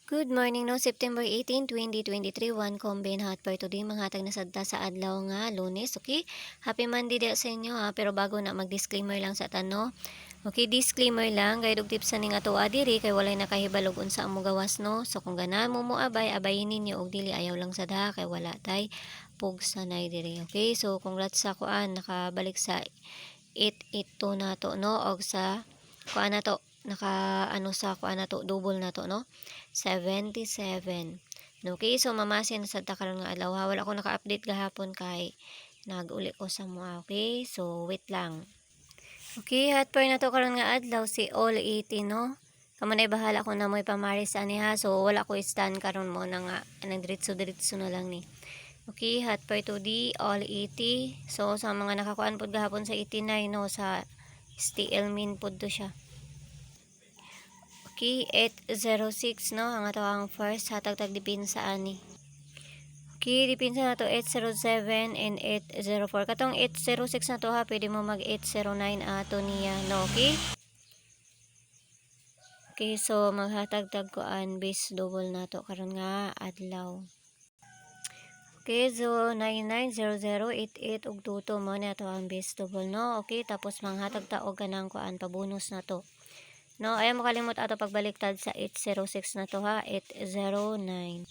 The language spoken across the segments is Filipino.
Good morning no September 18, 2023 one combine hot for today mga tag nasadta sa adlaw nga Lunes, okay? Happy Monday dia sa inyo ha, pero bago na mag-disclaimer lang sa tano. Okay, disclaimer lang kay dug tips ning ato adiri kay walay nakahibalog unsa ang mogawas no. So kung ganahan mo moabay, abayin ninyo og dili ayaw lang sa daha kay wala tay pugsanay diri. Okay? So congrats sa kuan nakabalik sa 882 nato no og sa kuan na to naka ano sa kuan na to double na to no 77. Okay, so mamasin na sad ta karon nga adlaw ha. Wala ko naka-update gahapon kay nag-uli ko sa mga. Okay, so wait lang. Okay, hot per na to karon nga adlaw si all 80 no. Kamo na bahala ko na mo'y pamaris ani ha. So wala ko stand karon mo na nga nang diretso na lang ni. Okay, hot per to di all 80. So sa mga nakakuan pod gahapon sa 89 no sa STL min pod to siya. Okay, 806 no ang ato ang first hatag tag dipinsa ani. Okay, dipinsa na to 807 and 804. Katong 806 na to ha, pwede mo mag 809 ato niya no, okay? Okay, so maghatag tag kuan base double na to karon nga adlaw. Okay, so 990088 ug 22 mo na to ang base double no. Okay, tapos manghatag ta og kanang kuan pabonus na to. No, ayaw mo kalimot ato pagbaliktad sa 806 na to ha, 809.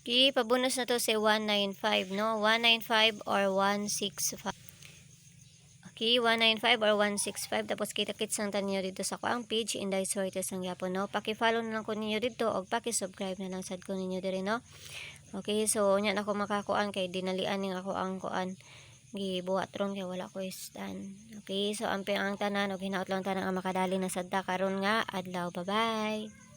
Okay, pabonus na to sa 195 no, 195 or 165. Okay, 195 or 165 tapos kita-kits lang ta ninyo dito sa kuang page Inday Sortes ang yapon no. Paki-follow na lang ko ninyo dito og paki-subscribe na lang sad ko ninyo diri no. Okay, so nya na ako makakuan kay dinalian ning ako ang kuan gibuhat ron kay wala ko stand. Okay, so ang tanan og hinaot lang tanan ang makadali na sadta karon nga adlaw. Bye-bye.